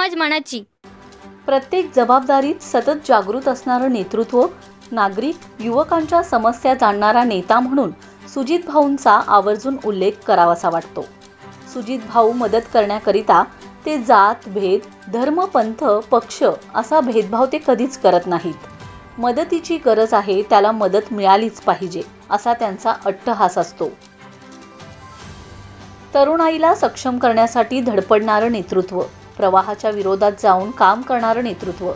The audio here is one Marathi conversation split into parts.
समज मनाची. प्रत्येक जबाबदारीत सतत जागृत असणारं नेतृत्व, नागरिक, युवकांच्या समस्या जाणणारा नेता म्हणून सुजित भाऊंचा आवर्जून उल्लेख करावासा वाटतो. सुजित भाऊ मदत करण्याकरिता ते जात, भेद, धर्म, पंथ, पक्ष असा भेदभाव ते कधीच करत नाहीत. मदतीची गरज आहे त्याला मदत मिळालीच पाहिजे असा त्यांचा अट्टहास असतो. तरुणाईला सक्षम करण्यासाठी धडपडणारं नेतृत्व, प्रवाहाच्या विरोधात जाऊन काम करणारं नेतृत्व,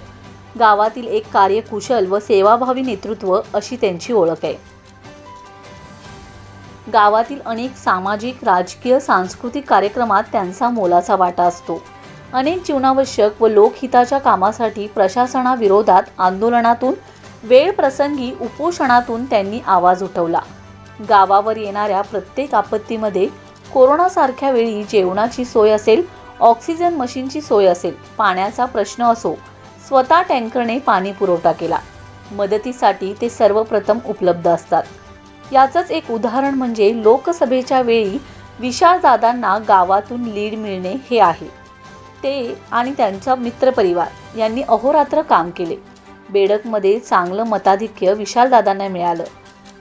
गावातील एक कार्यकुशल व सेवाभावी नेतृत्व अशी त्यांची ओळख आहे. गावातील अनेक सामाजिक, राजकीय, सांस्कृतिक कार्यक्रमात त्यांचा मोलाचा वाटा असतो. अनेक जीवनावश्यक व लोकहिताच्या कामासाठी प्रशासनाविरोधात आंदोलनातून, वेळ प्रसंगी उपोषणातून त्यांनी आवाज उठवला. गावावर येणाऱ्या प्रत्येक आपत्तीमध्ये कोरोनासारख्या वेळी जेवणाची सोय असेल, ऑक्सिजन मशीनची सोय असेल, पाण्याचा प्रश्न असो, स्वतः टँकरने पाणी पुरवठा केला. मदतीसाठी ते सर्वप्रथम उपलब्ध असतात. याचंच एक उदाहरण म्हणजे लोकसभेच्या वेळी विशालदादांना गावातून लीड मिळणे हे आहे. ते आणि त्यांचा मित्रपरिवार यांनी अहोरात्र काम केले. बेडकमध्ये चांगलं मताधिक्य विशालदादांना मिळालं.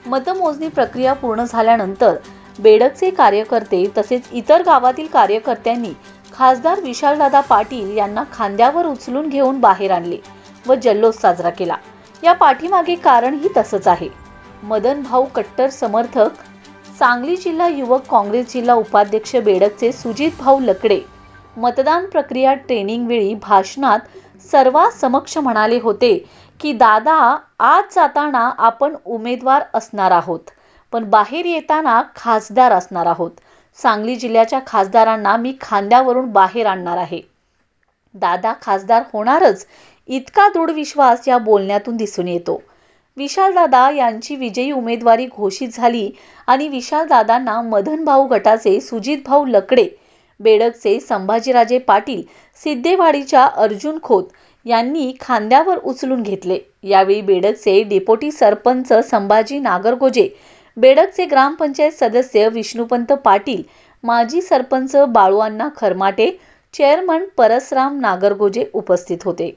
मतमोजणी प्रक्रिया पूर्ण झाल्यानंतर बेडकचे कार्यकर्ते तसेच इतर गावातील कार्यकर्त्यांनी खासदार विशालदादा पाटील यांना खांद्यावर उचलून घेऊन बाहेर आणले व जल्लोष साजरा केला. या पाठीमागे कारणही तसंच आहे. मदन भाऊ कट्टर समर्थक, सांगली जिल्हा युवक काँग्रेस जिल्हा उपाध्यक्ष बेडकचे सुजित भाऊ लकडे मतदान प्रक्रिया ट्रेनिंग वेळी भाषणात सर्वांसमक्ष म्हणाले होते की दादा, आज जाताना आपण उमेदवार असणार आहोत, पण बाहेर येताना खासदार असणार आहोत. सांगली जिल्ह्याच्या खासदारांना मी खांद्यावरून बाहेर आणणार आहे. दादा खासदार होणारच इतका दृढ विश्वास या बोलण्यातून दिसून येतो. विशालदादा यांची विजयी उमेदवारी घोषित झाली आणि विशालदादांना मदनभाऊ गटाचे सुजित भाऊ लकडे, बेडकचे संभाजीराजे पाटील, सिद्धेवाडीच्या अर्जुन खोत यांनी खांद्यावर उचलून घेतले. यावेळी बेडकचे डेप्युटी सरपंच संभाजी नागरगोजे, बेडकचे ग्रामपंचायत सदस्य विष्णुपंत पाटील, माजी सरपंच बाळूअण्णा खरमाटे, चेअरमन परसराम नागरगोजे उपस्थित होते.